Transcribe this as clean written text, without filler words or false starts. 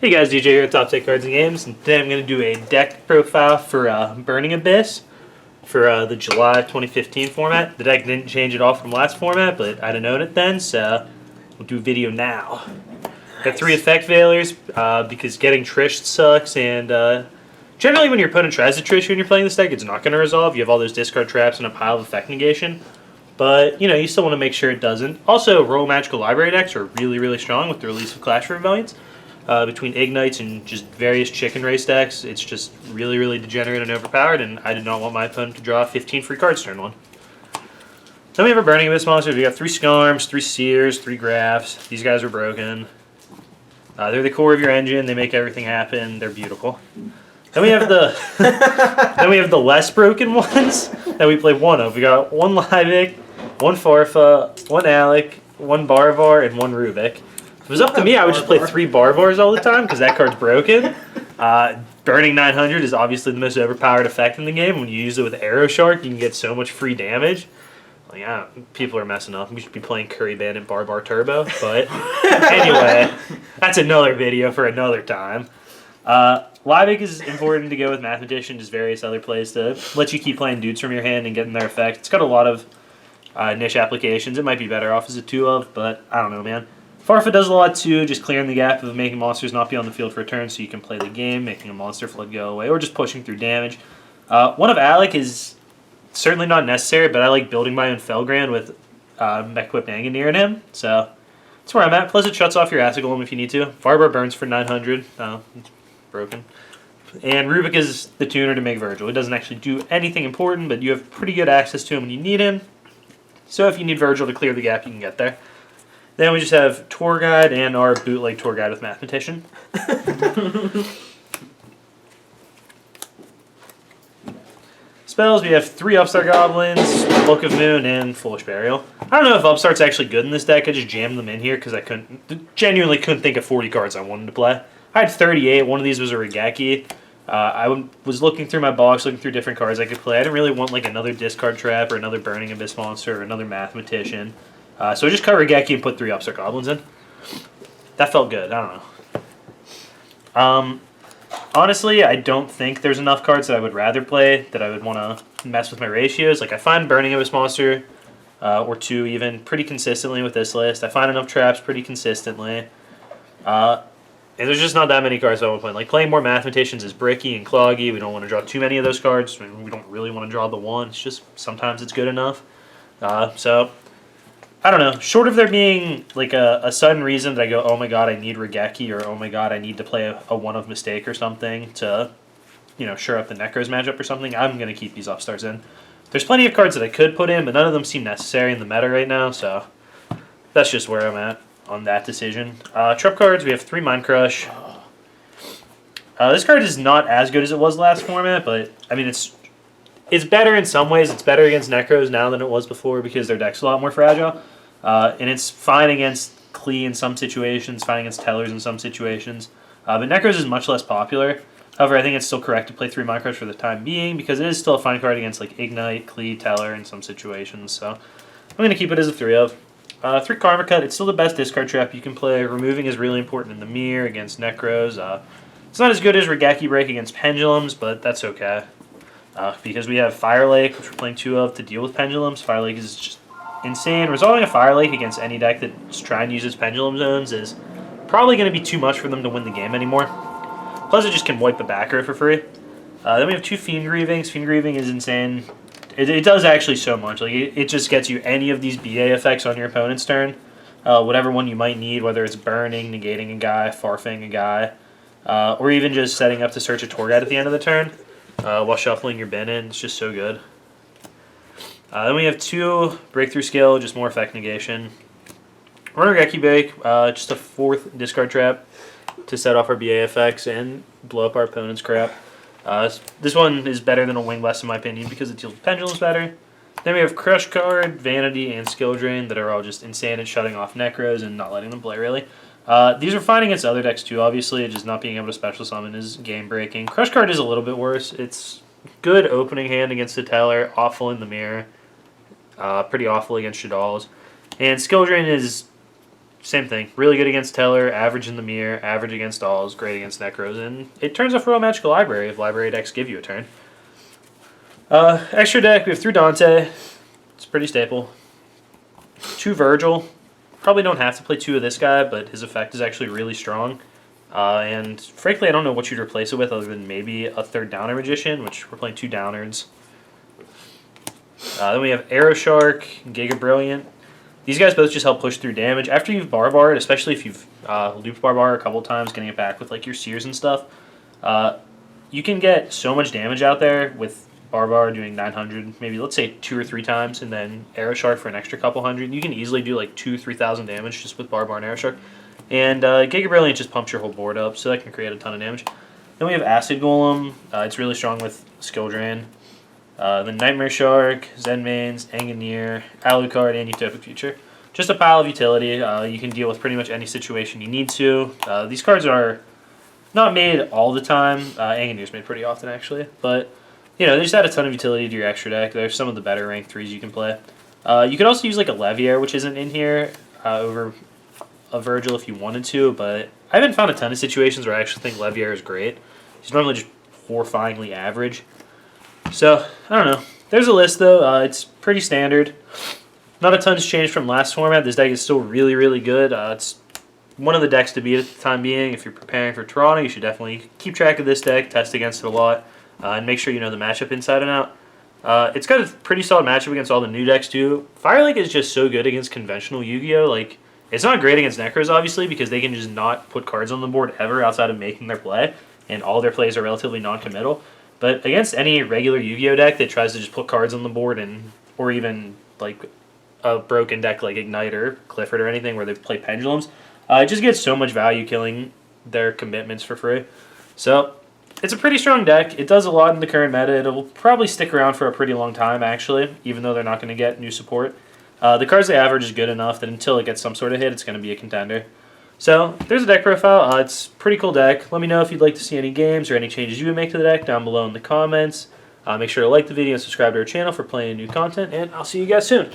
Hey guys, DJ here at Top Take Cards and Games, and today I'm going to do a deck profile for Burning Abyss for the July 2015 format. The deck didn't change at all from last format, but I'd have known it then, so we'll do a video now. Got 3 effect failures because getting Trished sucks, and generally when your opponent tries to Trish you when you're playing this deck, it's not going to resolve. You have all those discard traps and a pile of effect negation, but you know you still want to make sure it doesn't. Also, Royal Magical Library decks are really, really strong with the release of Clash for Rebellions. Between Ignites and just various chicken race decks, it's just really, really degenerate and overpowered, and I did not want my opponent to draw 15 free cards turn 1. Then we have our Burning Abyss monsters. We got 3 Skarms, 3 Seers, 3 Grafts. These guys are broken. They're the core of your engine. They make everything happen. They're beautiful. Then we have the less broken ones that we play one of. We got 1 Liebig, 1 Farfa, 1 Alec, 1 Barvar, and 1 Rubik. If it was up to me, I would just play 3 Barvars all the time because that card's broken. Burning 900 is obviously the most overpowered effect in the game. When you use it with Arrow Shark, you can get so much free damage. Like, yeah, people are messing up. We should be playing Curry Bandit Barbar Turbo. But anyway, that's another video for another time. Liebig is important to go with Mathematician, just various other plays to let you keep playing dudes from your hand and getting their effect. It's got a lot of niche applications. It might be better off as a 2 of, but I don't know, man. Farfa does a lot too, just clearing the gap of making monsters not be on the field for a turn so you can play the game, making a monster flood go away, or just pushing through damage. One of Alec is certainly not necessary, but I like building my own Felgrand with Mech-Whip Anganir in him, so that's where I'm at. Plus it shuts off your Acid Golem if you need to. Barbar burns for 900, it's broken. And Rubik is the tuner to make Virgil. It doesn't actually do anything important, but you have pretty good access to him when you need him. So if you need Virgil to clear the gap, you can get there. Then we just have Tour Guide and our bootleg Tour Guide with Mathematician. Spells, we have 3 Upstart Goblins, Book of Moon, and Foolish Burial. I don't know if Upstart's actually good in this deck. I just jammed them in here because I genuinely couldn't think of 40 cards I wanted to play. I had 38. One of these was a Regeki. I was looking through my box, looking through different cards I could play. I didn't really want like another Discard Trap or another Burning Abyss monster or another Mathematician. So I just cut Regeki and put 3 Upstart Goblins in. That felt good. I don't know. Honestly, I don't think there's enough cards that I would rather play that I would want to mess with my ratios. Like I find Burning Abyss monster or 2 even pretty consistently with this list. I find enough traps pretty consistently. And there's just not that many cards I want to play. Like playing more Mathematicians is bricky and cloggy. We don't want to draw too many of those cards. We don't really want to draw the one. It's just sometimes it's good enough. So I don't know. Short of there being like a sudden reason that I go, oh my god, I need Regeki, or oh my god, I need to play a one of Mistake or something to, you know, shore up the Necros matchup or something, I'm going to keep these Upstarts in. There's plenty of cards that I could put in, but none of them seem necessary in the meta right now, so that's just where I'm at on that decision. Trump cards, we have 3 Mind Crush. This card is not as good as it was last format, but I mean it's better in some ways. It's better against Necros now than it was before because their deck's a lot more fragile. And it's fine against Klee in some situations, fine against Tellers in some situations. But Necros is much less popular. However, I think it's still correct to play 3 Mind Crush for the time being because it is still a fine card against like Ignite, Klee, Teller in some situations. So I'm going to keep it as a 3 of. 3 Karma Cut, it's still the best discard trap you can play. Removing is really important in the mirror against Necros. It's not as good as Regeki Break against Pendulums, but that's okay. Because we have Fire Lake, which we're playing 2 of to deal with Pendulums. Fire Lake is just insane. Resolving a Fire Lake against any deck that's trying to use its Pendulum Zones is probably going to be too much for them to win the game anymore. Plus, it just can wipe the back row for free. Then we have 2 Fiend Grievings. Fiend Grieving is insane. It does actually so much. Like it just gets you any of these BA effects on your opponent's turn. Whatever one you might need, whether it's burning, negating a guy, farfing a guy, or even just setting up to search a Tour Guide at the end of the turn while shuffling your bin in. It's just so good. Then we have 2 Breakthrough Skill, just more effect negation. Regeki Break, just a 4th discard trap to set off our BA effects and blow up our opponent's crap. This one is better than a Wing Blast in my opinion because it deals Pendulums better. Then we have Crush Card, Vanity, and Skill Drain that are all just insane at shutting off Necros and not letting them play really. These are fine against other decks too, obviously. Just not being able to special summon is game breaking. Crush Card is a little bit worse. It's good opening hand against the Teller, awful in the mirror. Pretty awful against Shadal's. And Skill Drain is same thing. Really good against Teller, average in the mirror, average against Alls, great against Necros, and it turns off Royal Magical Library if library decks give you a turn. Extra deck, we have 3 Dante. It's pretty staple. 2 Virgil. Probably don't have to play 2 of this guy, but his effect is actually really strong. And frankly, I don't know what you'd replace it with other than maybe a 3rd Downer Magician, which we're playing 2 Downers. Then we have Arrow Shark, Giga Brilliant. These guys both just help push through damage. After you've Barbared, especially if you've looped Barbar a couple times, getting it back with like your Sears and stuff, you can get so much damage out there with Barbar doing 900, maybe let's say 2 or 3 times, and then Arrow Shark for an extra couple hundred. You can easily do like 2,000-3,000 damage just with Barbar and Arrow Shark. And Giga Brilliant just pumps your whole board up, so that can create a ton of damage. Then we have Acid Golem. It's really strong with Skill Drain. Then Nightmare Shark, Zenmains, Engineer, Alucard, and Utopic Future. Just a pile of utility. You can deal with pretty much any situation you need to. These cards are not made all the time. Engineer's made pretty often, actually. But, you know, they just add a ton of utility to your extra deck. They're some of the better rank 3s you can play. You could also use like a Levier, which isn't in here, over a Virgil if you wanted to. But I haven't found a ton of situations where I actually think Levier is great. He's normally just horrifyingly average. So, I don't know. There's a list, though. It's pretty standard. Not a ton's changed from last format. This deck is still really, really good. It's one of the decks to beat at the time being. If you're preparing for Toronto, you should definitely keep track of this deck, test against it a lot, and make sure you know the matchup inside and out. It's got a pretty solid matchup against all the new decks, too. Firelink is just so good against conventional Yu-Gi-Oh! Like, it's not great against Necros, obviously, because they can just not put cards on the board ever outside of making their play, and all their plays are relatively non-committal. But against any regular Yu-Gi-Oh! Deck that tries to just put cards on the board, or even like a broken deck like Ignite or Clifford or anything where they play Pendulums, it just gets so much value killing their commitments for free. So it's a pretty strong deck. It does a lot in the current meta. It'll probably stick around for a pretty long time, actually, even though they're not going to get new support. The cards they average is good enough that until it gets some sort of hit, it's going to be a contender. So, there's a deck profile. It's a pretty cool deck. Let me know if you'd like to see any games or any changes you would make to the deck down below in the comments. Make sure to like the video and subscribe to our channel for plenty of new content, and I'll see you guys soon.